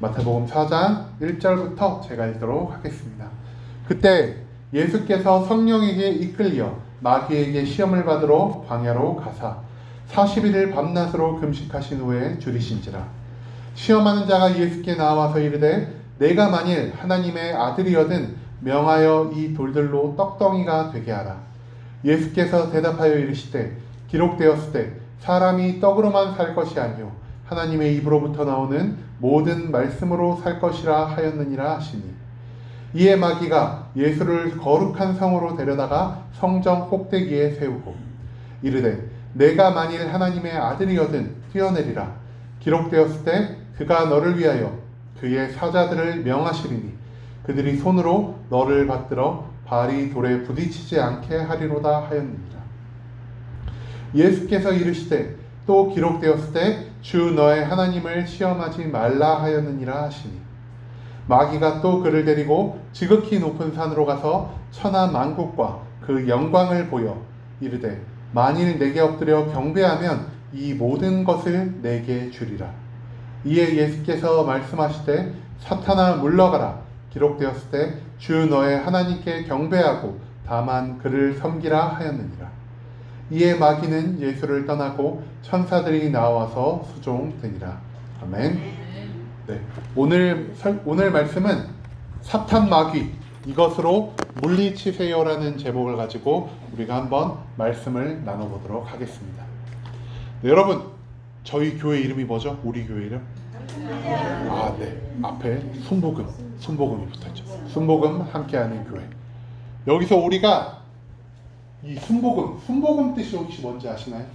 마태복음 4장 1절부터 제가 읽도록 하겠습니다. 그때 예수께서 성령에게 이끌려 마귀에게 시험을 받으러 광야로 가사 40일을 밤낮으로 금식하신 후에 줄이신지라. 시험하는 자가 예수께 나와서 이르되 내가 만일 하나님의 아들이거든 명하여 이 돌들로 떡덩이가 되게 하라. 예수께서 대답하여 이르시되 기록되었으되 사람이 떡으로만 살 것이 아니요 하나님의 입으로부터 나오는 모든 말씀으로 살 것이라 하였느니라 하시니, 이에 마귀가 예수를 거룩한 성으로 데려다가 성전 꼭대기에 세우고 이르되 내가 만일 하나님의 아들이거든 뛰어내리라. 기록되었을 때 그가 너를 위하여 그의 사자들을 명하시리니 그들이 손으로 너를 받들어 발이 돌에 부딪히지 않게 하리로다 하였느니라. 예수께서 이르시되 또 기록되었을 때 주 너의 하나님을 시험하지 말라 하였느니라 하시니, 마귀가 또 그를 데리고 지극히 높은 산으로 가서 천하 만국과 그 영광을 보여 이르되 만일 내게 엎드려 경배하면 이 모든 것을 내게 주리라. 이에 예수께서 말씀하시되 사탄아 물러가라. 기록되었을 때 주 너의 하나님께 경배하고 다만 그를 섬기라 하였느니라. 이에 마귀는 예수를 떠나고 천사들이 나와서 수종되니라. 아멘. 네, 오늘 말씀은 사탄 마귀 이것으로 물리치세요라는 제목을 가지고 우리가 한번 말씀을 나눠보도록 하겠습니다. 네, 여러분 저희 교회 이름이 뭐죠? 우리 교회 이름? 네, 앞에 순복음이 붙어있죠. 순복음 함께하는 교회. 여기서 우리가 이 순복음 뜻이 혹시 뭔지 아시나요?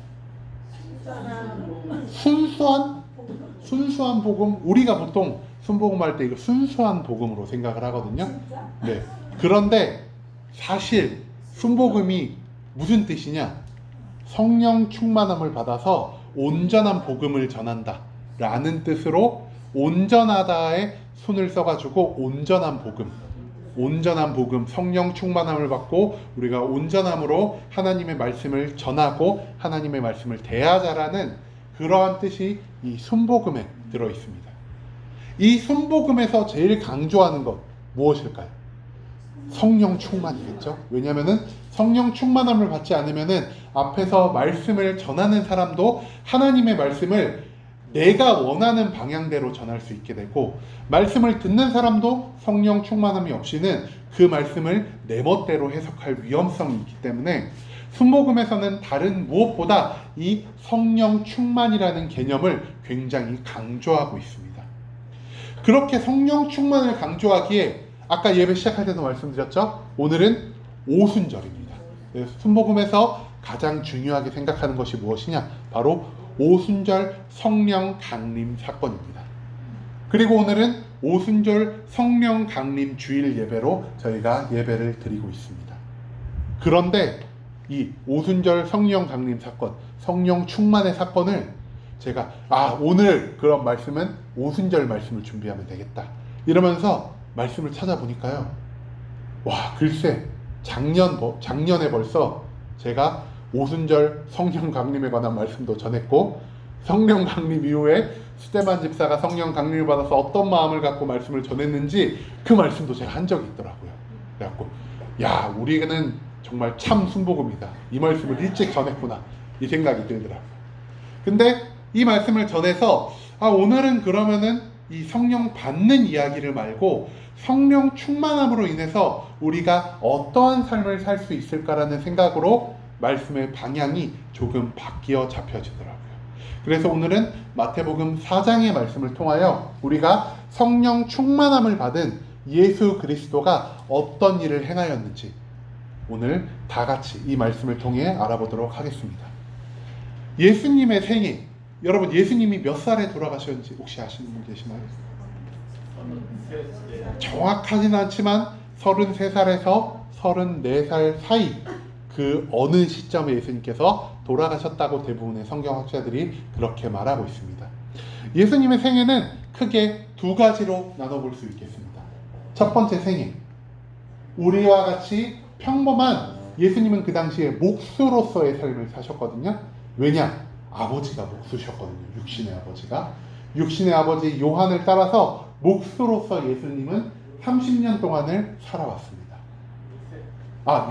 순수한 복음. 우리가 보통 순복음 할 때 이거 순수한 복음으로 생각을 하거든요. 네. 그런데 사실 순복음이 무슨 뜻이냐? 성령 충만함을 받아서 온전한 복음을 전한다 라는 뜻으로 온전하다에 손을 써가지고 온전한 복음, 성령 충만함을 받고 우리가 온전함으로 하나님의 말씀을 전하고 하나님의 말씀을 대하자라는 그러한 뜻이 이 순복음에 들어 있습니다. 이 순복음에서 제일 강조하는 것 무엇일까요? 성령 충만이겠죠. 왜냐하면은 성령 충만함을 받지 않으면은 앞에서 말씀을 전하는 사람도 하나님의 말씀을 내가 원하는 방향대로 전할 수 있게 되고, 말씀을 듣는 사람도 성령 충만함이 없이는 그 말씀을 내 멋대로 해석할 위험성이 있기 때문에 순복음에서는 다른 무엇보다 이 성령 충만이라는 개념을 굉장히 강조하고 있습니다. 그렇게 성령 충만을 강조하기에 아까 예배 시작할 때도 말씀드렸죠. 오늘은 오순절입니다. 순복음에서 가장 중요하게 생각하는 것이 무엇이냐? 바로 오순절 성령 강림 사건입니다. 그리고 오늘은 오순절 성령 강림 주일 예배로 저희가 예배를 드리고 있습니다. 그런데 이 오순절 성령 강림 사건, 성령 충만의 사건을 제가 오늘 그런 말씀은 오순절 말씀을 준비하면 되겠다 이러면서 말씀을 찾아보니까요, 글쎄 작년에 벌써 제가 오순절 성령 강림에 관한 말씀도 전했고, 성령 강림 이후에 스데반 집사가 성령 강림을 받아서 어떤 마음을 갖고 말씀을 전했는지 그 말씀도 제가 한 적이 있더라고요. 그래갖고 우리는 정말 참 순복음이다, 이 말씀을 일찍 전했구나 이 생각이 들더라고요. 근데 이 말씀을 전해서 오늘은 그러면은 이 성령 받는 이야기를 말고 성령 충만함으로 인해서 우리가 어떠한 삶을 살 수 있을까라는 생각으로 말씀의 방향이 조금 바뀌어 잡혀지더라고요. 그래서 오늘은 마태복음 4장의 말씀을 통하여 우리가 성령 충만함을 받은 예수 그리스도가 어떤 일을 행하였는지 오늘 다 같이 이 말씀을 통해 알아보도록 하겠습니다. 예수님의 생애, 여러분 예수님이 몇 살에 돌아가셨는지 혹시 아시는 분 계시나요? 정확하진 않지만 33살에서 34살 사이 그 어느 시점에 예수님께서 돌아가셨다고 대부분의 성경학자들이 그렇게 말하고 있습니다. 예수님의 생애는 크게 두 가지로 나눠볼 수 있겠습니다. 첫 번째 생애, 우리와 같이 평범한, 예수님은 그 당시에 목수로서의 삶을 사셨거든요. 왜냐? 아버지가 목수셨거든요. 육신의 아버지 요한을 따라서 목수로서 예수님은 30년 동안을 살아왔습니다.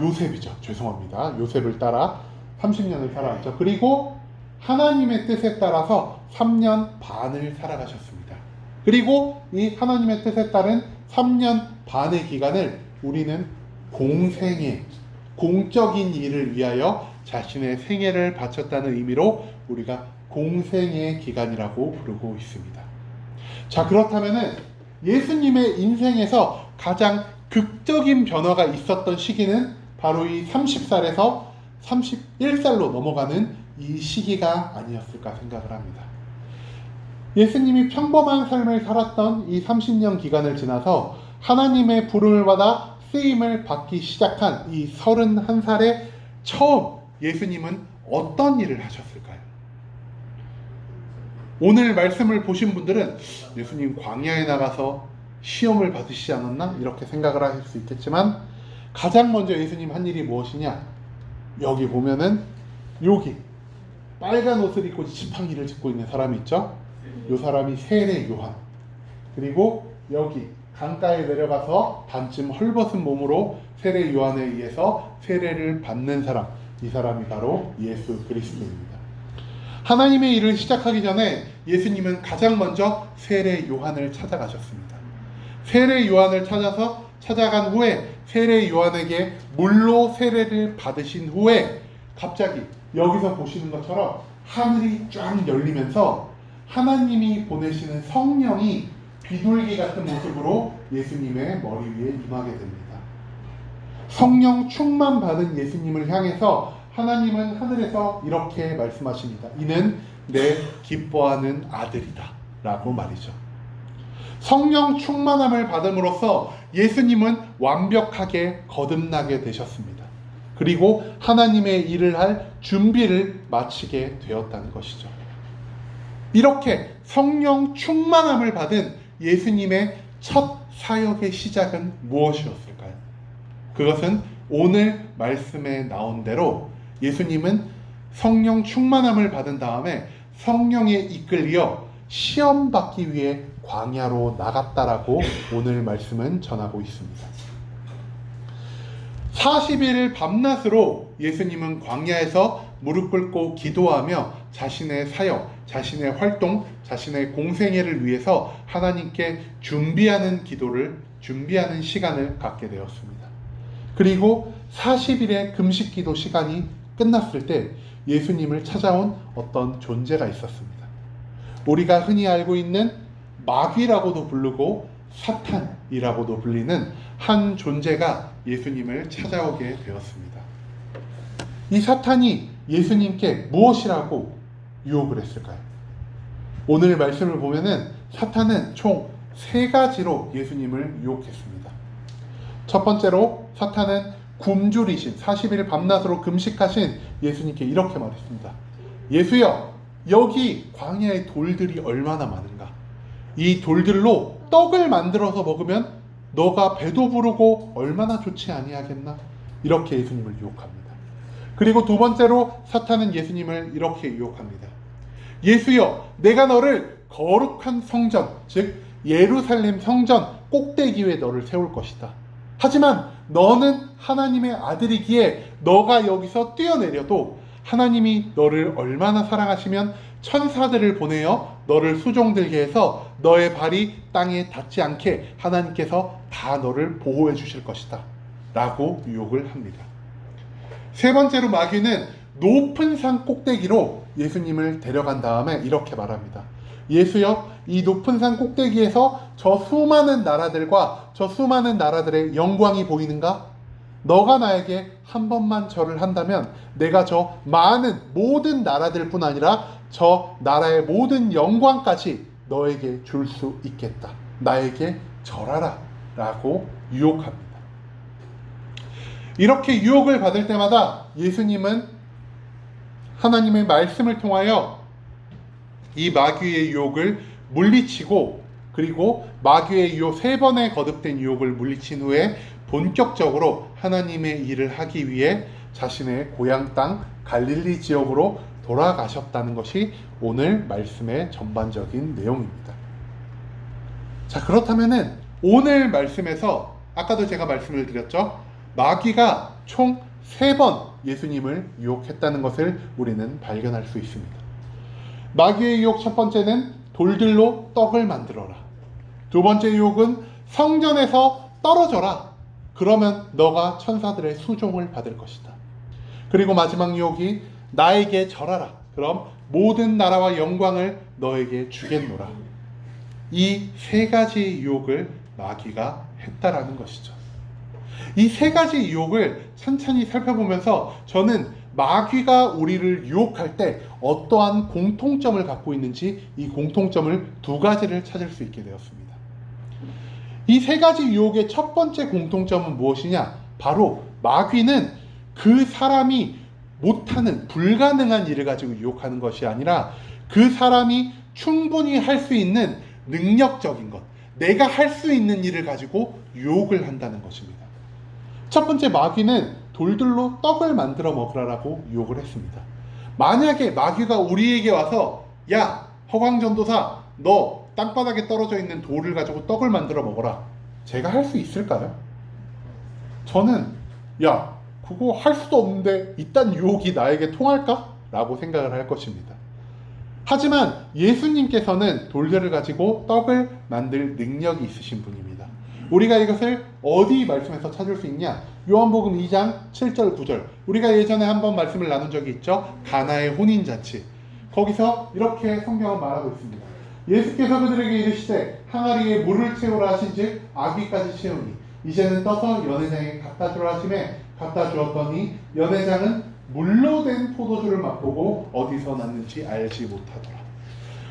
요셉이죠. 죄송합니다. 요셉을 따라 30년을 살아왔죠. 그리고 하나님의 뜻에 따라서 3년 반을 살아가셨습니다. 그리고 이 하나님의 뜻에 따른 3년 반의 기간을 우리는 공생애, 공적인 일을 위하여 자신의 생애를 바쳤다는 의미로 우리가 공생애 기간이라고 부르고 있습니다. 자, 그렇다면은 예수님의 인생에서 가장 극적인 변화가 있었던 시기는 바로 이 30살에서 31살로 넘어가는 이 시기가 아니었을까 생각을 합니다. 예수님이 평범한 삶을 살았던 이 30년 기간을 지나서 하나님의 부름을 받아 쓰임을 받기 시작한 이 31살에 처음 예수님은 어떤 일을 하셨을까요? 오늘 말씀을 보신 분들은 예수님 광야에 나가서 시험을 받으시지 않았나? 이렇게 생각을 하실 수 있겠지만 가장 먼저 예수님 한 일이 무엇이냐? 여기 보면은 여기 빨간 옷을 입고 지팡이를 짚고 있는 사람이 있죠? 이 사람이 세례 요한. 그리고 여기 강가에 내려가서 반쯤 헐벗은 몸으로 세례 요한에 의해서 세례를 받는 사람, 이 사람이 바로 예수 그리스도입니다. 하나님의 일을 시작하기 전에 예수님은 가장 먼저 세례 요한을 찾아가셨습니다. 세례 요한을 찾아간 후에 세례 요한에게 물로 세례를 받으신 후에 갑자기 여기서 보시는 것처럼 하늘이 쫙 열리면서 하나님이 보내시는 성령이 비둘기 같은 모습으로 예수님의 머리 위에 임하게 됩니다. 성령 충만 받은 예수님을 향해서 하나님은 하늘에서 이렇게 말씀하십니다. 이는 내 기뻐하는 아들이다 라고 말이죠. 성령 충만함을 받음으로써 예수님은 완벽하게 거듭나게 되셨습니다. 그리고 하나님의 일을 할 준비를 마치게 되었다는 것이죠. 이렇게 성령 충만함을 받은 예수님의 첫 사역의 시작은 무엇이었을까요? 그것은 오늘 말씀에 나온 대로 예수님은 성령 충만함을 받은 다음에 성령에 이끌려 시험 받기 위해 광야로 나갔다라고 오늘 말씀은 전하고 있습니다. 40일 밤낮으로 예수님은 광야에서 무릎 꿇고 기도하며 자신의 사역, 자신의 활동, 자신의 공생애를 위해서 하나님께 준비하는 시간을 갖게 되었습니다. 그리고 40일의 금식 기도 시간이 끝났을 때 예수님을 찾아온 어떤 존재가 있었습니다. 우리가 흔히 알고 있는 마귀라고도 부르고 사탄이라고도 불리는 한 존재가 예수님을 찾아오게 되었습니다. 이 사탄이 예수님께 무엇이라고 유혹을 했을까요? 오늘 말씀을 보면은 사탄은 총 3가지로 예수님을 유혹했습니다. 첫 번째로 사탄은 굶주리신 40일 밤낮으로 금식하신 예수님께 이렇게 말했습니다. 예수여, 여기 광야에 돌들이 얼마나 많은가? 이 돌들로 떡을 만들어서 먹으면 너가 배도 부르고 얼마나 좋지 아니하겠나? 이렇게 예수님을 유혹합니다. 그리고 두 번째로 사탄은 예수님을 이렇게 유혹합니다. 예수여, 내가 너를 거룩한 성전, 즉 예루살렘 성전 꼭대기 위에 너를 세울 것이다. 하지만 너는 하나님의 아들이기에 너가 여기서 뛰어내려도 하나님이 너를 얼마나 사랑하시면 천사들을 보내어 너를 수종들게 해서 너의 발이 땅에 닿지 않게 하나님께서 다 너를 보호해 주실 것이다 라고 유혹을 합니다. 세 번째로 마귀는 높은 산 꼭대기로 예수님을 데려간 다음에 이렇게 말합니다. 예수여, 이 높은 산 꼭대기에서 저 수많은 나라들과 저 수많은 나라들의 영광이 보이는가? 너가 나에게 한 번만 절을 한다면 내가 저 많은 모든 나라들뿐 아니라 저 나라의 모든 영광까지 너에게 줄 수 있겠다. 나에게 절하라 라고 유혹합니다. 이렇게 유혹을 받을 때마다 예수님은 하나님의 말씀을 통하여 이 마귀의 유혹을 물리치고, 그리고 마귀의 유혹 3번의 거듭된 유혹을 물리친 후에 본격적으로 하나님의 일을 하기 위해 자신의 고향 땅 갈릴리 지역으로 돌아가셨다는 것이 오늘 말씀의 전반적인 내용입니다. 자, 그렇다면은 오늘 말씀에서 아까도 제가 말씀을 드렸죠. 마귀가 총 3번 예수님을 유혹했다는 것을 우리는 발견할 수 있습니다. 마귀의 유혹 첫 번째는 돌들로 떡을 만들어라. 두 번째 유혹은 성전에서 떨어져라. 그러면 너가 천사들의 수종을 받을 것이다. 그리고 마지막 유혹이 나에게 절하라. 그럼 모든 나라와 영광을 너에게 주겠노라. 이 3가지 유혹을 마귀가 했다라는 것이죠. 이 3가지 유혹을 천천히 살펴보면서 저는 마귀가 우리를 유혹할 때 어떠한 공통점을 갖고 있는지 이 공통점을 2가지를 찾을 수 있게 되었습니다. 이 3가지 유혹의 첫 번째 공통점은 무엇이냐? 바로 마귀는 그 사람이 못하는 불가능한 일을 가지고 유혹하는 것이 아니라 그 사람이 충분히 할 수 있는 능력적인 것, 내가 할 수 있는 일을 가지고 유혹을 한다는 것입니다. 첫 번째, 마귀는 돌들로 떡을 만들어 먹으라고 유혹을 했습니다. 만약에 마귀가 우리에게 와서 야, 허광전도사, 너 땅바닥에 떨어져 있는 돌을 가지고 떡을 만들어 먹어라. 제가 할 수 있을까요? 저는 야, 그거 할 수도 없는데 이딴 유혹이 나에게 통할까? 라고 생각을 할 것입니다. 하지만 예수님께서는 돌들을 가지고 떡을 만들 능력이 있으신 분입니다. 우리가 이것을 어디 말씀에서 찾을 수 있냐? 요한복음 2장 7절 9절. 우리가 예전에 한번 말씀을 나눈 적이 있죠. 가나의 혼인잔치. 거기서 이렇게 성경은 말하고 있습니다. 예수께서 그들에게 이르시되 항아리에 물을 채우라 하신즉 아귀까지 채우니 이제는 떠서 연회장에 갖다 주라 하시매 갖다 주었더니 연회장은 물로 된 포도주를 맛보고 어디서 났는지 알지 못하더라.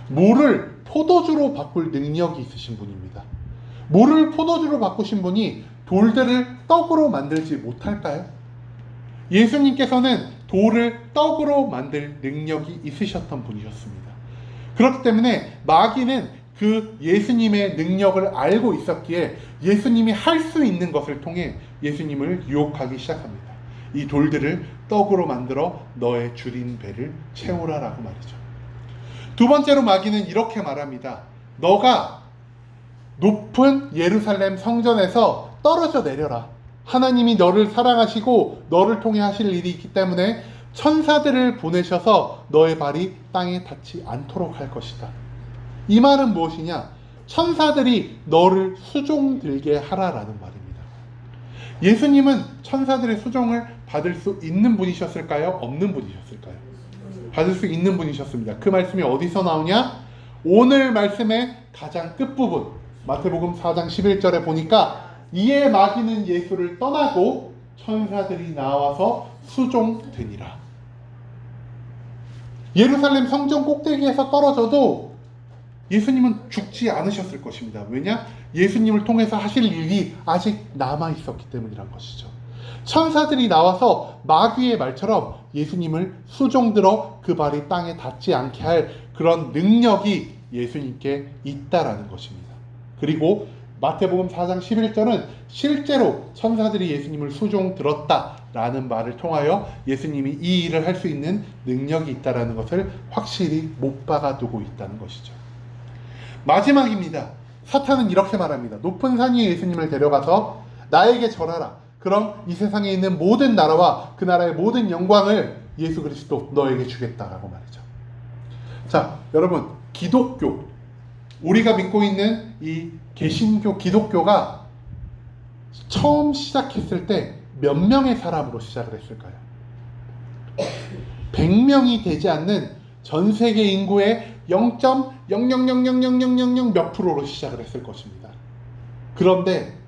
물을 포도주로 바꿀 능력이 있으신 분입니다. 물을 포도주로 바꾸신 분이 돌들을 떡으로 만들지 못할까요? 예수님께서는 돌을 떡으로 만들 능력이 있으셨던 분이셨습니다. 그렇기 때문에 마귀는 그 예수님의 능력을 알고 있었기에 예수님이 할 수 있는 것을 통해 예수님을 유혹하기 시작합니다. 이 돌들을 떡으로 만들어 너의 줄인 배를 채우라라고 말이죠. 두 번째로 마귀는 이렇게 말합니다. 너가 높은 예루살렘 성전에서 떨어져 내려라. 하나님이 너를 사랑하시고 너를 통해 하실 일이 있기 때문에 천사들을 보내셔서 너의 발이 땅에 닿지 않도록 할 것이다. 이 말은 무엇이냐? 천사들이 너를 수종들게 하라라는 말입니다. 예수님은 천사들의 수종을 받을 수 있는 분이셨을까요? 없는 분이셨을까요? 받을 수 있는 분이셨습니다. 그 말씀이 어디서 나오냐? 오늘 말씀의 가장 끝부분 마태복음 4장 11절에 보니까 이에 마귀는 예수를 떠나고 천사들이 나와서 수종되니라. 예루살렘 성전 꼭대기에서 떨어져도 예수님은 죽지 않으셨을 것입니다. 왜냐? 예수님을 통해서 하실 일이 아직 남아있었기 때문이란 것이죠. 천사들이 나와서 마귀의 말처럼 예수님을 수종들어 그 발이 땅에 닿지 않게 할 그런 능력이 예수님께 있다라는 것입니다. 그리고 마태복음 4장 11절은 실제로 천사들이 예수님을 수종들었다라는 말을 통하여 예수님이 이 일을 할 수 있는 능력이 있다라는 것을 확실히 못 박아두고 있다는 것이죠. 마지막입니다. 사탄은 이렇게 말합니다. 높은 산 위에 예수님을 데려가서 나에게 절하라. 그럼 이 세상에 있는 모든 나라와 그 나라의 모든 영광을 예수 그리스도 너에게 주겠다라고 말이죠. 자, 여러분, 기독교, 우리가 믿고 있는 이 개신교 기독교가 처음 시작했을 때 몇 명의 사람으로 시작을 했을까요? 100명이 되지 않는 전 세계 인구의 0.0000000 몇 프로로 시작을 했을 것입니다. 그런데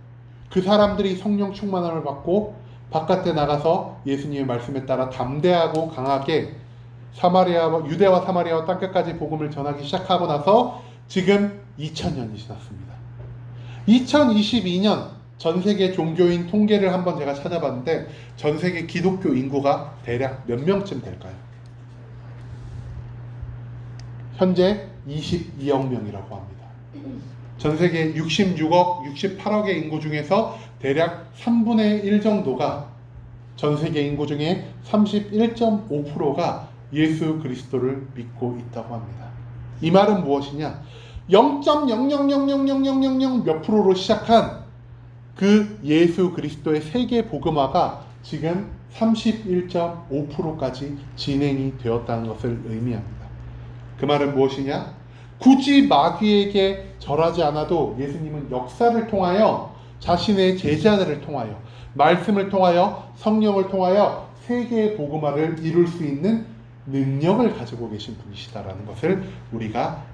그 사람들이 성령 충만함을 받고 바깥에 나가서 예수님의 말씀에 따라 담대하고 강하게 유대와 사마리아와 땅끝까지 복음을 전하기 시작하고 나서 지금 2000년이 지났습니다. 2022년 전 세계 종교인 통계를 한번 제가 찾아봤는데 전 세계 기독교 인구가 대략 몇 명쯤 될까요? 현재 22억 명이라고 합니다. 전 세계 66억, 68억의 인구 중에서 대략 3분의 1 정도가 전 세계 인구 중에 31.5%가 예수 그리스도를 믿고 있다고 합니다. 이 말은 무엇이냐? 0.0000000몇 프로로 시작한 그 예수 그리스도의 세계 복음화가 지금 31.5%까지 진행이 되었다는 것을 의미합니다. 그 말은 무엇이냐? 굳이 마귀에게 절하지 않아도 예수님은 역사를 통하여 자신의 제자들을 통하여 말씀을 통하여 성령을 통하여 세계의 복음화를 이룰 수 있는 능력을 가지고 계신 분이시다라는 것을 우리가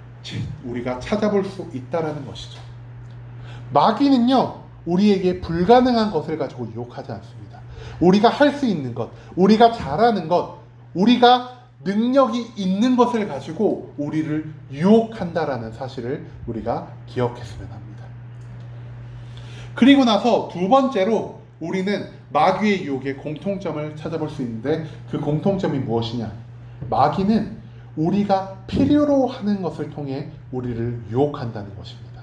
찾아볼 수 있다라는 것이죠. 마귀는요, 우리에게 불가능한 것을 가지고 유혹하지 않습니다. 우리가 할 수 있는 것, 우리가 잘하는 것, 우리가 능력이 있는 것을 가지고 우리를 유혹한다라는 사실을 우리가 기억했으면 합니다. 그리고 나서 두 번째로 우리는 마귀의 유혹의 공통점을 찾아볼 수 있는데, 그 공통점이 무엇이냐? 마귀는 우리가 필요로 하는 것을 통해 우리를 유혹한다는 것입니다.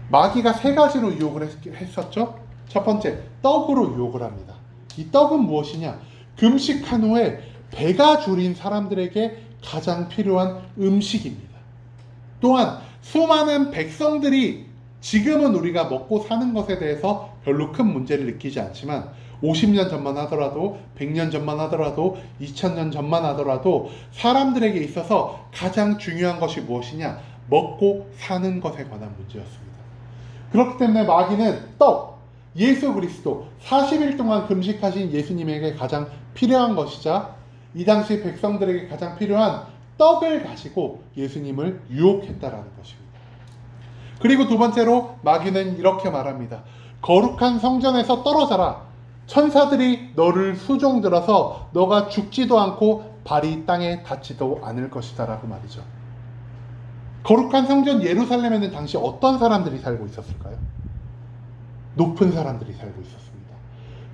마귀가 세 가지로 유혹을 했었죠. 첫 번째, 떡으로 유혹을 합니다. 이 떡은 무엇이냐? 금식한 후에 배가 줄인 사람들에게 가장 필요한 음식입니다. 또한 수많은 백성들이 지금은 우리가 먹고 사는 것에 대해서 별로 큰 문제를 느끼지 않지만 50년 전만 하더라도 100년 전만 하더라도 2000년 전만 하더라도 사람들에게 있어서 가장 중요한 것이 무엇이냐? 먹고 사는 것에 관한 문제였습니다. 그렇기 때문에 마귀는 떡, 예수 그리스도 40일 동안 금식하신 예수님에게 가장 필요한 것이자 이 당시 백성들에게 가장 필요한 떡을 가지고 예수님을 유혹했다라는 것입니다. 그리고 두 번째로 마귀는 이렇게 말합니다. 거룩한 성전에서 떨어져라. 천사들이 너를 수종들어서 너가 죽지도 않고 발이 땅에 닿지도 않을 것이다 라고 말이죠. 거룩한 성전 예루살렘에는 당시 어떤 사람들이 살고 있었을까요? 높은 사람들이 살고 있었습니다.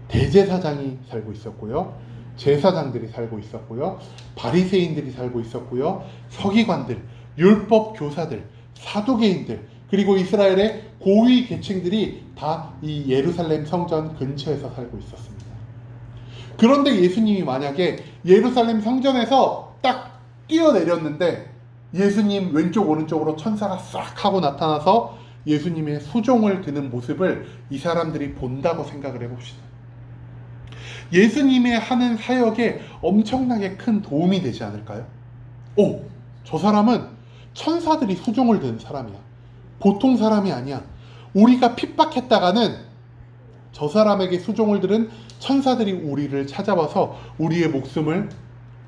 대제사장이 살고 있었고요. 제사장들이 살고 있었고요. 바리새인들이 살고 있었고요. 서기관들, 율법 교사들, 사두개인들, 그리고 이스라엘의 고위 계층들이 다 이 예루살렘 성전 근처에서 살고 있었습니다. 그런데 예수님이 만약에 예루살렘 성전에서 딱 뛰어내렸는데 예수님 왼쪽 오른쪽으로 천사가 싹 하고 나타나서 예수님의 수종을 드는 모습을 이 사람들이 본다고 생각을 해봅시다. 예수님의 하는 사역에 엄청나게 큰 도움이 되지 않을까요? 오, 저 사람은 천사들이 수종을 드는 사람이야. 보통 사람이 아니야. 우리가 핍박했다가는 저 사람에게 수종을 들은 천사들이 우리를 찾아와서 우리의 목숨을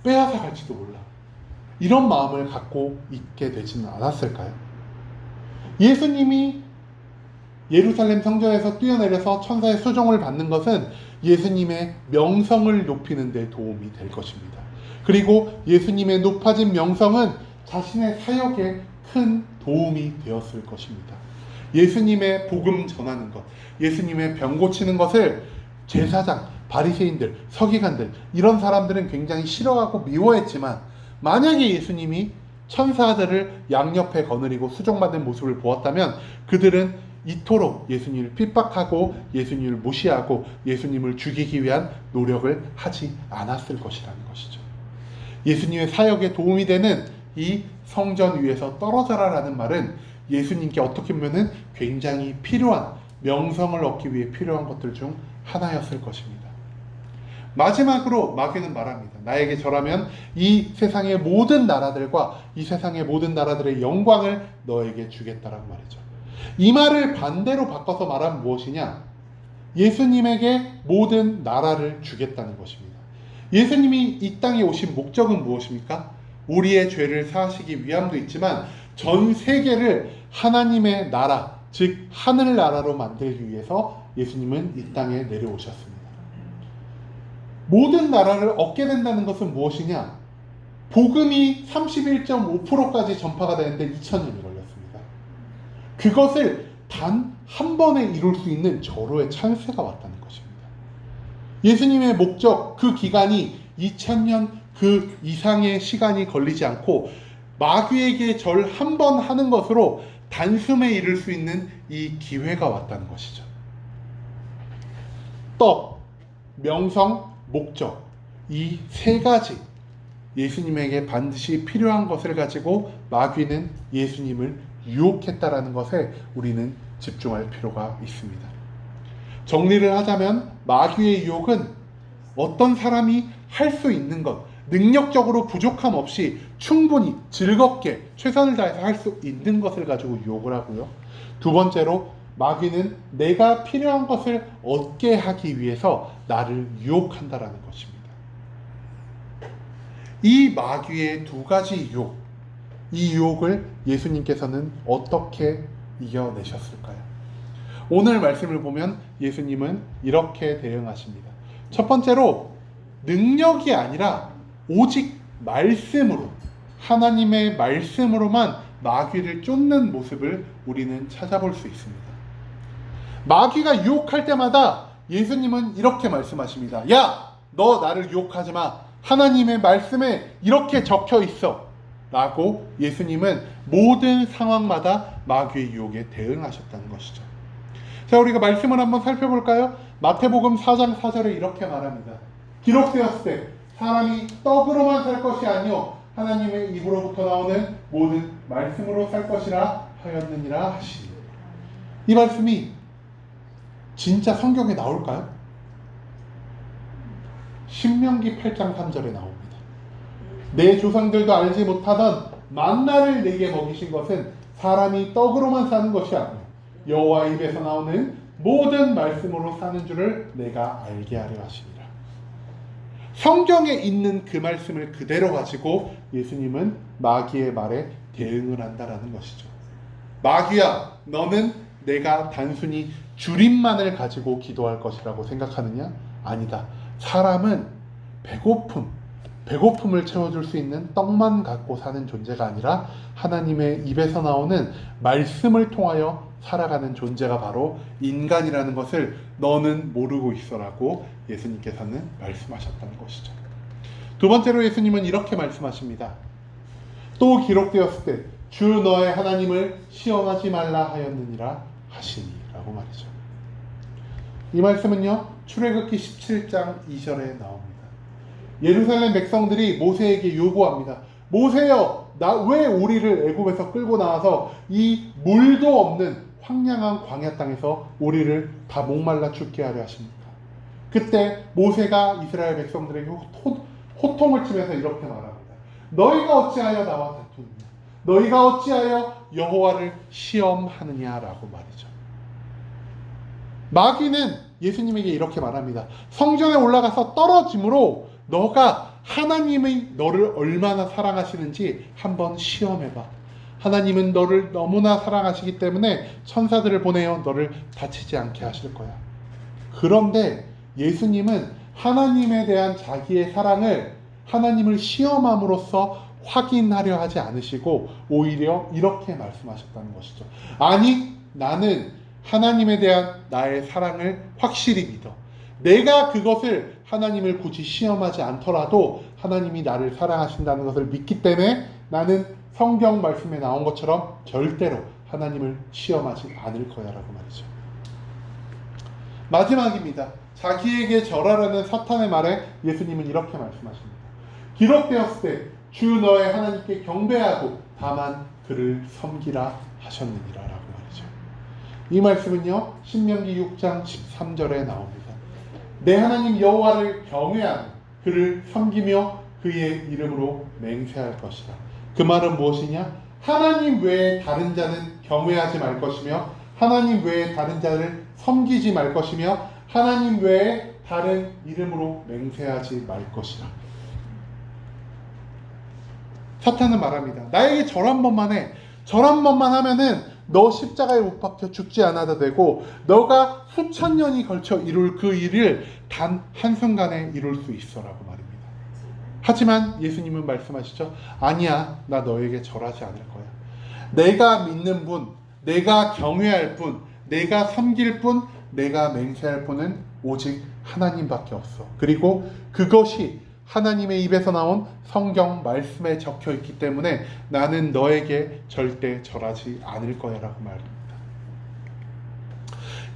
빼앗아 갈지도 몰라. 이런 마음을 갖고 있게 되지는 않았을까요? 예수님이 예루살렘 성전에서 뛰어내려서 천사의 수종을 받는 것은 예수님의 명성을 높이는 데 도움이 될 것입니다. 그리고 예수님의 높아진 명성은 자신의 사역에 큰 도움이 되었을 것입니다. 예수님의 복음 전하는 것, 예수님의 병 고치는 것을 제사장, 바리새인들, 서기관들 이런 사람들은 굉장히 싫어하고 미워했지만 만약에 예수님이 천사들을 양옆에 거느리고 수종받는 모습을 보았다면 그들은 이토록 예수님을 핍박하고 예수님을 무시하고 예수님을 죽이기 위한 노력을 하지 않았을 것이라는 것이죠. 예수님의 사역에 도움이 되는 이 성전 위에서 떨어져라라는 말은 예수님께 어떻게 보면 굉장히 필요한, 명성을 얻기 위해 필요한 것들 중 하나였을 것입니다. 마지막으로 마귀는 말합니다. 나에게 절하면 이 세상의 모든 나라들과 이 세상의 모든 나라들의 영광을 너에게 주겠다라고 말이죠. 이 말을 반대로 바꿔서 말하면 무엇이냐? 예수님에게 모든 나라를 주겠다는 것입니다. 예수님이 이 땅에 오신 목적은 무엇입니까? 우리의 죄를 사하시기 위함도 있지만 전 세계를 하나님의 나라, 즉 하늘나라로 만들기 위해서 예수님은 이 땅에 내려오셨습니다. 모든 나라를 얻게 된다는 것은 무엇이냐? 복음이 31.5%까지 전파가 되는데 2000년이 걸렸습니다. 그것을 단 한 번에 이룰 수 있는 절호의 찬스가 왔다는 것입니다. 예수님의 목적, 그 기간이 2000년 그 이상의 시간이 걸리지 않고 마귀에게 절 한 번 하는 것으로 단숨에 이룰 수 있는 이 기회가 왔다는 것이죠. 떡, 명성, 목적, 이 세 가지, 예수님에게 반드시 필요한 것을 가지고 마귀는 예수님을 유혹했다라는 것에 우리는 집중할 필요가 있습니다. 정리를 하자면 마귀의 유혹은 어떤 사람이 할 수 있는 것, 능력적으로 부족함 없이 충분히 즐겁게 최선을 다해서 할 수 있는 것을 가지고 유혹을 하고요. 두 번째로 마귀는 내가 필요한 것을 얻게 하기 위해서 나를 유혹한다라는 것입니다. 이 마귀의 두 가지 유혹, 이 유혹을 예수님께서는 어떻게 이겨내셨을까요? 오늘 말씀을 보면 예수님은 이렇게 대응하십니다. 첫 번째로 능력이 아니라 오직 말씀으로, 하나님의 말씀으로만 마귀를 쫓는 모습을 우리는 찾아볼 수 있습니다. 마귀가 유혹할 때마다 예수님은 이렇게 말씀하십니다. 야, 너 나를 유혹하지 마. 하나님의 말씀에 이렇게 적혀 있어. 라고 예수님은 모든 상황마다 마귀의 유혹에 대응하셨다는 것이죠. 자, 우리가 말씀을 한번 살펴볼까요? 마태복음 4장 4절에 이렇게 말합니다. 기록되었을 때 사람이 떡으로만 살 것이 아니요 하나님의 입으로부터 나오는 모든 말씀으로 살 것이라 하였느니라 하시니. 이 말씀이 진짜 성경에 나올까요? 신명기 8장 3절에 나옵니다. 내 조상들도 알지 못하던 만나를 내게 먹이신 것은 사람이 떡으로만 사는 것이 아니요 여호와 입에서 나오는 모든 말씀으로 사는 줄을 내가 알게 하려 하시니라. 성경에 있는 그 말씀을 그대로 가지고 예수님은 마귀의 말에 대응을 한다라는 것이죠. 마귀야, 너는 내가 단순히 줄임만을 가지고 기도할 것이라고 생각하느냐? 아니다. 사람은 배고픔을 채워줄 수 있는 떡만 갖고 사는 존재가 아니라 하나님의 입에서 나오는 말씀을 통하여 살아가는 존재가 바로 인간이라는 것을 너는 모르고 있어라고 예수님께서는 말씀하셨다는 것이죠. 두 번째로 예수님은 이렇게 말씀하십니다. 또 기록되었을 때 주 너의 하나님을 시험하지 말라 하였느니라 하시니 라고 말이죠. 이 말씀은요, 출애굽기 17장 2절에 나옵니다. 예루살렘 백성들이 모세에게 요구합니다. 모세여, 왜 우리를 애굽에서 끌고 나와서 이 물도 없는 황량한 광야 땅에서 우리를 다 목말라 죽게 하려 하십니까? 그때 모세가 이스라엘 백성들에게 호통을 치면서 이렇게 말합니다. 너희가 어찌하여 나와 다투느냐? 너희가 어찌하여 여호와를 시험하느냐라고 말이죠. 마귀는 예수님에게 이렇게 말합니다. 성전에 올라가서 떨어짐으로 너가 하나님이 너를 얼마나 사랑하시는지 한번 시험해봐. 하나님은 너를 너무나 사랑하시기 때문에 천사들을 보내어 너를 다치지 않게 하실 거야. 그런데 예수님은 하나님에 대한 자기의 사랑을 하나님을 시험함으로써 확인하려 하지 않으시고 오히려 이렇게 말씀하셨다는 것이죠. 아니, 나는 하나님에 대한 나의 사랑을 확실히 믿어. 내가 그것을 하나님을 굳이 시험하지 않더라도 하나님이 나를 사랑하신다는 것을 믿기 때문에 나는 성경 말씀에 나온 것처럼 절대로 하나님을 시험하지 않을 거야 라고 말이죠. 마지막입니다. 자기에게 절하라는 사탄의 말에 예수님은 이렇게 말씀하십니다. 기록되었을 때 주 너의 하나님께 경배하고 다만 그를 섬기라 하셨느니라 라고 말이죠. 이 말씀은요, 신명기 6장 13절에 나옵니다. 내 하나님 여호와를 경외하며 그를 섬기며 그의 이름으로 맹세할 것이라. 그 말은 무엇이냐? 하나님 외에 다른 자는 경외하지 말 것이며 하나님 외에 다른 자를 섬기지 말 것이며 하나님 외에 다른 이름으로 맹세하지 말 것이라. 사탄은 말합니다. 나에게 절 한 번만 해. 절 한 번만 하면은 너 십자가에 못 박혀 죽지 않아도 되고 너가 수천 년이 걸쳐 이룰 그 일을 단 한순간에 이룰 수 있어라고 말입니다. 하지만 예수님은 말씀하시죠. 아니야, 나 너에게 절하지 않을 거야. 내가 믿는 분, 내가 경외할 분, 내가 섬길 분, 내가 맹세할 분은 오직 하나님밖에 없어. 그리고 그것이 하나님의 입에서 나온 성경 말씀에 적혀 있기 때문에 나는 너에게 절대 절하지 않을 거야 라고 말합니다.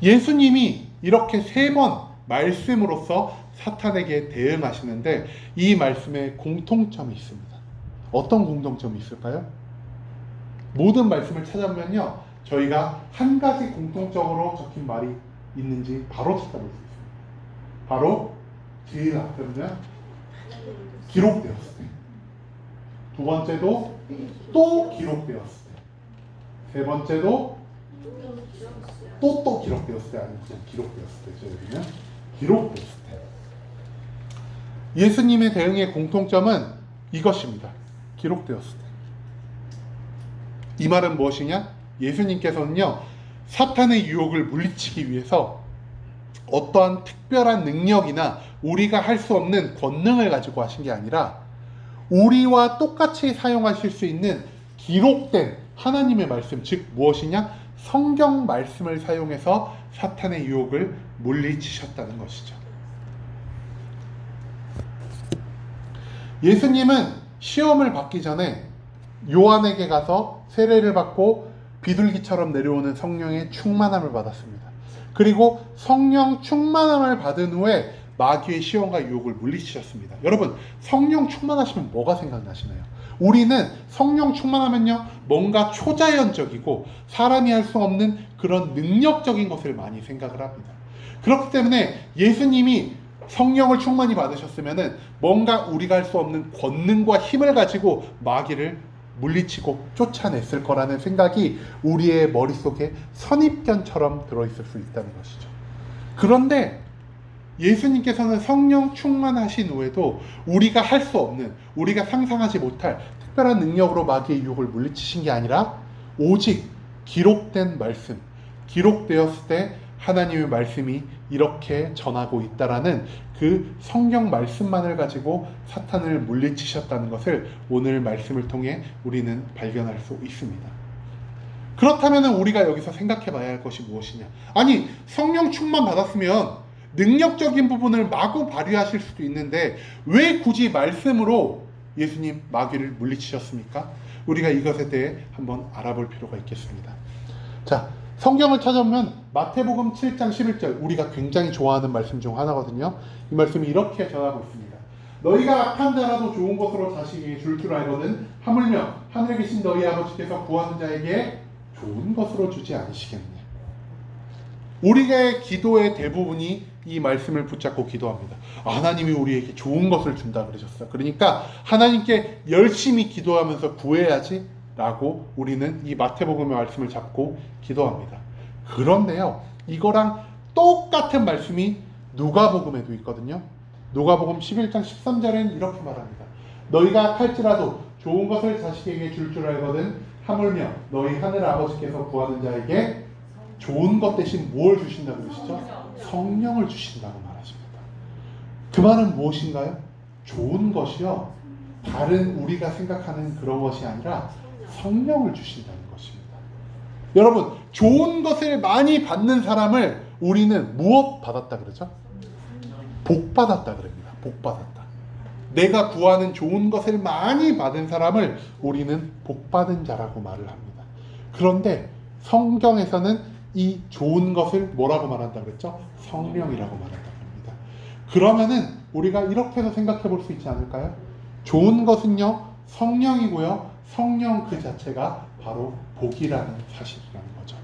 예수님이 이렇게 3번 말씀으로써 사탄에게 대응하시는데 이 말씀에 공통점이 있습니다. 어떤 공통점이 있을까요? 모든 말씀을 찾아보면요, 저희가 한 가지 공통적으로 적힌 말이 있는지 바로 찾아볼 수 있습니다. 바로 제일 앞에는 기록되었을 때, 두 번째도 또 기록되었을 때, 세 번째도 또 기록되었을 때, 아니면 그냥 기록되었을 때, 여기는 기록되었을 때. 예수님의 대응의 공통점은 이것입니다. 기록되었을 때. 이 말은 무엇이냐? 예수님께서는요, 사탄의 유혹을 물리치기 위해서 어떠한 특별한 능력이나 우리가 할 수 없는 권능을 가지고 하신 게 아니라 우리와 똑같이 사용하실 수 있는 기록된 하나님의 말씀, 즉 무엇이냐? 성경 말씀을 사용해서 사탄의 유혹을 물리치셨다는 것이죠. 예수님은 시험을 받기 전에 요한에게 가서 세례를 받고 비둘기처럼 내려오는 성령의 충만함을 받았습니다. 그리고 성령 충만함을 받은 후에 마귀의 시험과 유혹을 물리치셨습니다. 여러분, 성령 충만하시면 뭐가 생각나시나요? 우리는 성령 충만하면요, 뭔가 초자연적이고 사람이 할 수 없는 그런 능력적인 것을 많이 생각을 합니다. 그렇기 때문에 예수님이 성령을 충만히 받으셨으면은 뭔가 우리가 할 수 없는 권능과 힘을 가지고 마귀를 물리치고 쫓아냈을 거라는 생각이 우리의 머릿속에 선입견처럼 들어있을 수 있다는 것이죠. 그런데 예수님께서는 성령 충만하신 후에도 우리가 할 수 없는, 우리가 상상하지 못할 특별한 능력으로 마귀의 유혹을 물리치신 게 아니라 오직 기록된 말씀, 기록되었을 때 하나님의 말씀이 이렇게 전하고 있다라는 그 성경 말씀만을 가지고 사탄을 물리치셨다는 것을 오늘 말씀을 통해 우리는 발견할 수 있습니다. 그렇다면 우리가 여기서 생각해 봐야 할 것이 무엇이냐? 아니, 성령 충만 받았으면 능력적인 부분을 마구 발휘하실 수도 있는데 왜 굳이 말씀으로 예수님 마귀를 물리치셨습니까? 우리가 이것에 대해 한번 알아볼 필요가 있겠습니다. 자, 성경을 찾아보면 마태복음 7장 11절, 우리가 굉장히 좋아하는 말씀 중 하나거든요. 이 말씀이 이렇게 전하고 있습니다. 너희가 악한 자라도 좋은 것으로 자식에게 줄 줄 알거든 하물며 하늘에 계신 너희 아버지께서 구하는 자에게 좋은 것으로 주지 않으시겠느냐. 우리의 기도의 대부분이 이 말씀을 붙잡고 기도합니다. 하나님이 우리에게 좋은 것을 준다 그러셨어요. 그러니까 하나님께 열심히 기도하면서 구해야지 라고 우리는 이 마태복음의 말씀을 잡고 기도합니다. 그런데요, 이거랑 똑같은 말씀이 누가복음에도 있거든요. 누가복음 11장 13절에는 이렇게 말합니다. 너희가 악할지라도 좋은 것을 자식에게 줄 줄 알거든 하물며 너희 하늘 아버지께서 구하는 자에게 좋은 것 대신 무엇을 주신다고 그러시죠? 성령을 주신다고 말하십니다. 그 말은 무엇인가요? 좋은 것이요, 다른 우리가 생각하는 그런 것이 아니라 성령을 주신다는 것입니다. 여러분, 좋은 것을 많이 받는 사람을 우리는 무엇 받았다 그러죠? 복 받았다 그럽니다. 복 받았다. 내가 구하는 좋은 것을 많이 받은 사람을 우리는 복 받은 자라고 말을 합니다. 그런데 성경에서는 이 좋은 것을 뭐라고 말한다 그랬죠? 성령이라고 말한다고 합니다. 그러면은 우리가 이렇게도 생각해 볼 수 있지 않을까요? 좋은 것은요, 성령이고요, 성령 그 자체가 바로 복이라는 사실이라는 거죠.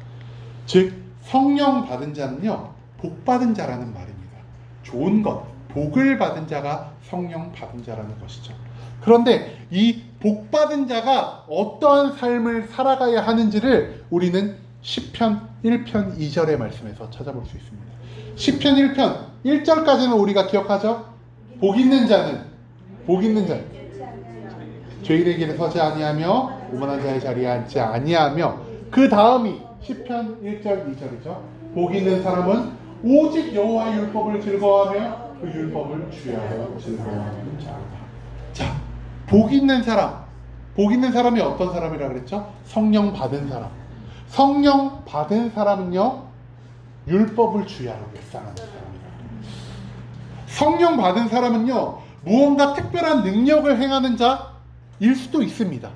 즉 성령 받은 자는요, 복 받은 자라는 말입니다. 좋은 것, 복을 받은 자가 성령 받은 자라는 것이죠. 그런데 이 복 받은 자가 어떠한 삶을 살아가야 하는지를 우리는 시편 1편 2절의 말씀에서 찾아볼 수 있습니다. 시편 1편 1절까지는 우리가 기억하죠? 복 있는 자는, 복 있는 자, 죄인의 길에 서지 아니하며 오만한 자의 자리에 앉지 아니하며, 그 다음이 시편 1절 2절이죠. 복 있는 사람은 오직 여호와의 율법을 즐거워하며 그 율법을 주야로 즐거워하는 자라. 자, 복 있는 사람, 복 있는 사람이 어떤 사람이라 그랬죠? 성령 받은 사람. 성령 받은 사람은요, 율법을 주야로 묵상하는 사람이다. 성령 받은 사람은요, 무언가 특별한 능력을 행하는 자일 수도 있습니다.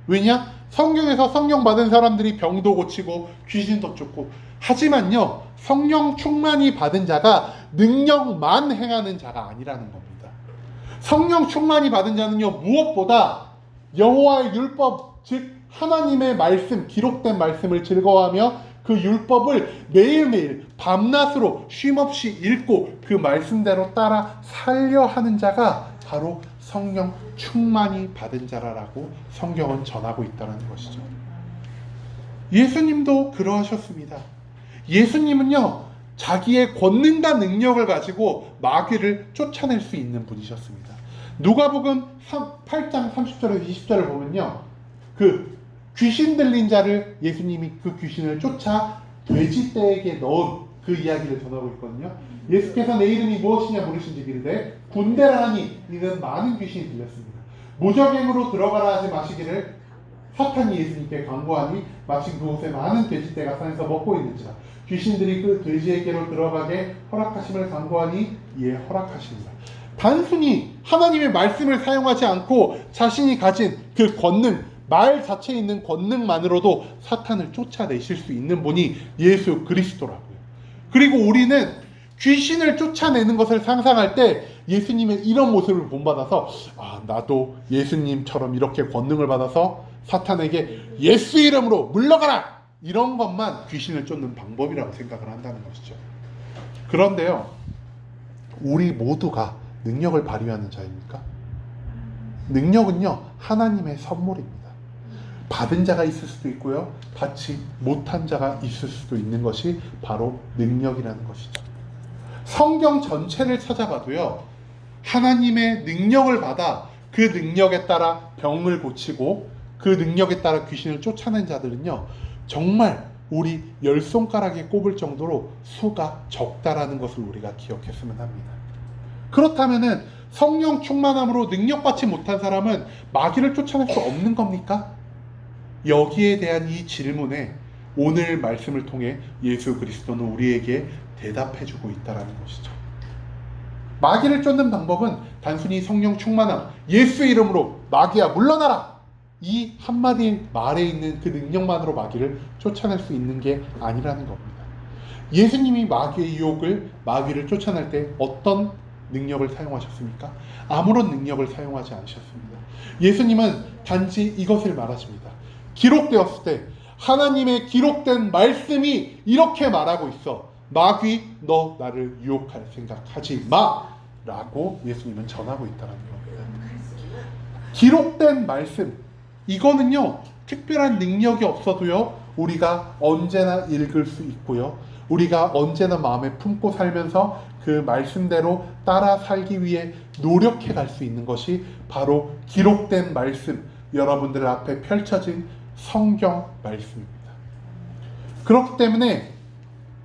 왜냐? 성경에서 성령 받은 사람들이 병도 고치고 귀신도 쫓고, 하지만요, 성령 충만이 받은 자가 능력만 행하는 자가 아니라는 겁니다. 성령 충만이 받은 자는요, 무엇보다 여호와의 율법, 즉 하나님의 말씀, 기록된 말씀을 즐거워하며 그 율법을 매일매일 밤낮으로 쉼없이 읽고 그 말씀대로 따라 살려 하는 자가 바로 성령 충만이 받은 자라고 성경은 전하고 있다는 것이죠. 예수님도 그러하셨습니다. 예수님은요, 자기의 권능과 능력을 가지고 마귀를 쫓아낼 수 있는 분이셨습니다. 누가복음 8장 30절에서 20절을 보면요, 그 귀신 들린 자를 예수님이 그 귀신을 쫓아 돼지떼에게 넣은 그 이야기를 전하고 있거든요. 예수께서 내 이름이 무엇이냐 물으신지 이르되 군대라 하니 이는 많은 귀신이 들렸습니다. 무적행으로 들어가라 하지 마시기를 사탄이 예수님께 강구하니 마침 그곳에 많은 돼지떼가 산에서 먹고 있는지라 귀신들이 그 돼지에게로 들어가게 허락하심을 강구하니 이에 허락하십니다. 단순히 하나님의 말씀을 사용하지 않고 자신이 가진 그 권능, 말 자체에 있는 권능만으로도 사탄을 쫓아내실 수 있는 분이 예수 그리스도라고요. 그리고 우리는 귀신을 쫓아내는 것을 상상할 때 예수님의 이런 모습을 본받아서 나도 예수님처럼 이렇게 권능을 받아서 사탄에게 예수 이름으로 물러가라! 이런 것만 귀신을 쫓는 방법이라고 생각을 한다는 것이죠. 그런데요, 우리 모두가 능력을 발휘하는 자입니까? 능력은요, 하나님의 선물입니다. 받은 자가 있을 수도 있고요, 받지 못한 자가 있을 수도 있는 것이 바로 능력이라는 것이죠. 성경 전체를 찾아봐도요, 하나님의 능력을 받아 그 능력에 따라 병을 고치고 그 능력에 따라 귀신을 쫓아낸 자들은요, 정말 우리 열 손가락에 꼽을 정도로 수가 적다라는 것을 우리가 기억했으면 합니다. 그렇다면은 성령 충만함으로 능력받지 못한 사람은 마귀를 쫓아낼 수 없는 겁니까? 여기에 대한 이 질문에 오늘 말씀을 통해 예수 그리스도는 우리에게 대답해주고 있다는 것이죠. 마귀를 쫓는 방법은 단순히 성령 충만함, 예수 이름으로 마귀야 물러나라! 이 한마디 말에 있는 그 능력만으로 마귀를 쫓아낼 수 있는 게 아니라는 겁니다. 예수님이 마귀의 유혹을, 마귀를 쫓아낼 때 어떤 능력을 사용하셨습니까? 아무런 능력을 사용하지 않으셨습니다. 예수님은 단지 이것을 말하십니다. 기록되었을 때 하나님의 기록된 말씀이 이렇게 말하고 있어. 마귀, 너 나를 유혹할 생각하지 마! 라고 예수님은 전하고 있다는 겁니다. 기록된 말씀, 이거는요, 특별한 능력이 없어도요, 우리가 언제나 읽을 수 있고요, 우리가 언제나 마음에 품고 살면서 그 말씀대로 따라 살기 위해 노력해 갈 수 있는 것이 바로 기록된 말씀, 여러분들 앞에 펼쳐진 성경 말씀입니다. 그렇기 때문에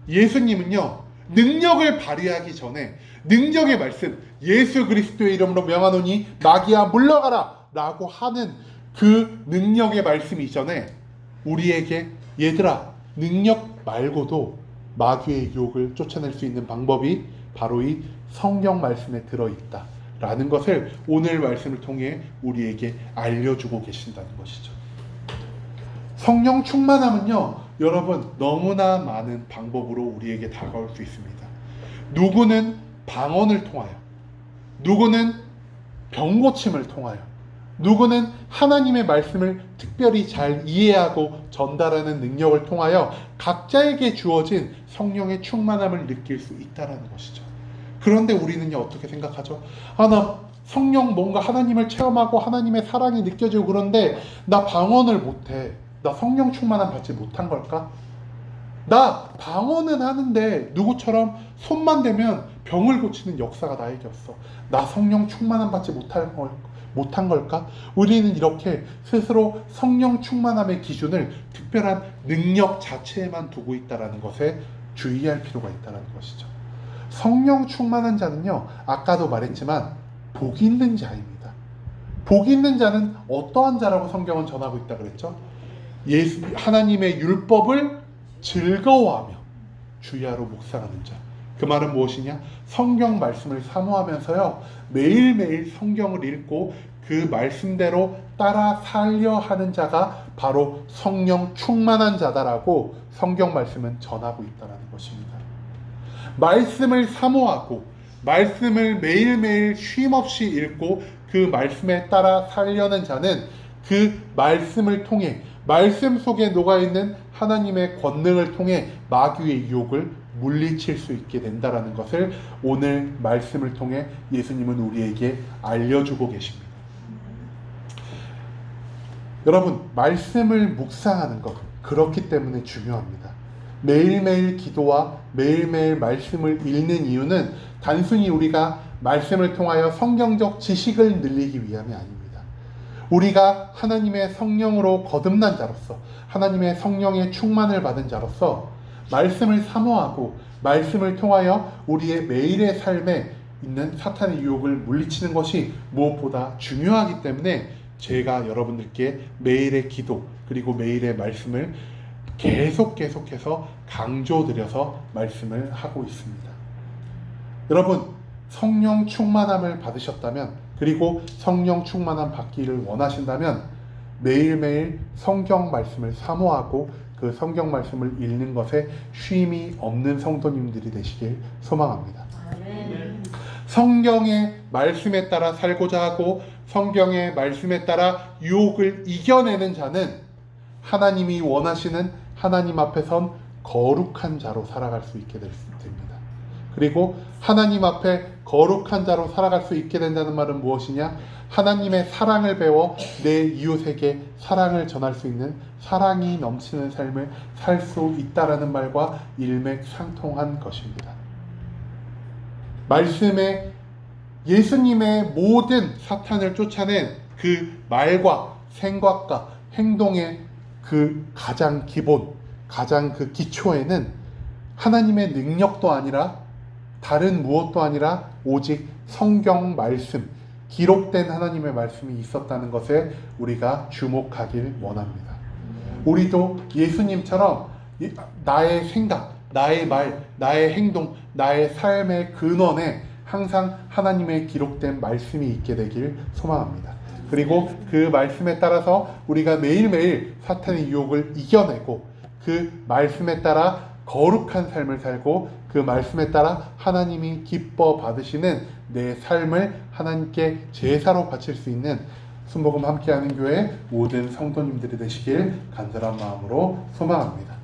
예수님은요, 능력을 발휘하기 전에 능력의 말씀, 예수 그리스도의 이름으로 명하노니 마귀야 물러가라! 라고 하는 그 능력의 말씀 이전에 우리에게 얘들아, 능력 말고도 마귀의 유혹을 쫓아낼 수 있는 방법이 바로 이 성경 말씀에 들어있다 라는 것을 오늘 말씀을 통해 우리에게 알려주고 계신다는 것이죠. 성령 충만함은요, 여러분, 너무나 많은 방법으로 우리에게 다가올 수 있습니다. 누구는 방언을 통하여, 누구는 병고침을 통하여, 누구는 하나님의 말씀을 특별히 잘 이해하고 전달하는 능력을 통하여 각자에게 주어진 성령의 충만함을 느낄 수 있다는 것이죠. 그런데 우리는요, 어떻게 생각하죠? 나 성령 뭔가 하나님을 체험하고 하나님의 사랑이 느껴지고 그런데 나 방언을 못해. 나 성령 충만함 받지 못한 걸까? 나 방언은 하는데 누구처럼 손만 대면 병을 고치는 역사가 나에게 없어. 나 성령 충만함 받지 못한 걸까? 우리는 이렇게 스스로 성령 충만함의 기준을 특별한 능력 자체에만 두고 있다는 것에 주의할 필요가 있다는 것이죠. 성령 충만한 자는요, 아까도 말했지만 복 있는 자입니다. 복 있는 자는 어떠한 자라고 성경은 전하고 있다 그랬죠? 하나님의 율법을 즐거워하며 주야로 묵상하는 자. 그 말은 무엇이냐? 성경 말씀을 사모하면서요, 매일매일 성경을 읽고 그 말씀대로 따라 살려 하는 자가 바로 성령 충만한 자다라고 성경 말씀은 전하고 있다는 것입니다. 말씀을 사모하고 말씀을 매일매일 쉼없이 읽고 그 말씀에 따라 살려는 자는 그 말씀을 통해, 말씀 속에 녹아있는 하나님의 권능을 통해 마귀의 유혹을 물리칠 수 있게 된다는 것을 오늘 말씀을 통해 예수님은 우리에게 알려주고 계십니다. 여러분, 말씀을 묵상하는 것, 그렇기 때문에 중요합니다. 매일매일 기도와 매일매일 말씀을 읽는 이유는 단순히 우리가 말씀을 통하여 성경적 지식을 늘리기 위함이 아닙니다. 우리가 하나님의 성령으로 거듭난 자로서, 하나님의 성령의 충만을 받은 자로서 말씀을 사모하고 말씀을 통하여 우리의 매일의 삶에 있는 사탄의 유혹을 물리치는 것이 무엇보다 중요하기 때문에 제가 여러분들께 매일의 기도 그리고 매일의 말씀을 계속해서 강조드려서 말씀을 하고 있습니다. 여러분, 성령 충만함을 받으셨다면, 그리고 성령 충만함 받기를 원하신다면 매일매일 성경 말씀을 사모하고 그 성경 말씀을 읽는 것에 쉼이 없는 성도님들이 되시길 소망합니다. 성경의 말씀에 따라 살고자 하고 성경의 말씀에 따라 유혹을 이겨내는 자는 하나님이 원하시는 하나님 앞에 선 거룩한 자로 살아갈 수 있게 됩니다. 그리고 하나님 앞에 거룩한 자로 살아갈 수 있게 된다는 말은 무엇이냐? 하나님의 사랑을 배워 내 이웃에게 사랑을 전할 수 있는 사랑이 넘치는 삶을 살 수 있다라는 말과 일맥상통한 것입니다. 말씀에 예수님의 모든 사탄을 쫓아낸 그 말과 생각과 행동의 그 가장 기본, 가장 그 기초에는 하나님의 능력도 아니라 다른 무엇도 아니라 오직 성경 말씀, 기록된 하나님의 말씀이 있었다는 것에 우리가 주목하길 원합니다. 우리도 예수님처럼 나의 생각, 나의 말, 나의 행동, 나의 삶의 근원에 항상 하나님의 기록된 말씀이 있게 되길 소망합니다. 그리고 그 말씀에 따라서 우리가 매일매일 사탄의 유혹을 이겨내고 그 말씀에 따라 거룩한 삶을 살고 그 말씀에 따라 하나님이 기뻐 받으시는 내 삶을 하나님께 제사로 바칠 수 있는 순복음 함께하는 교회 모든 성도님들이 되시길 간절한 마음으로 소망합니다.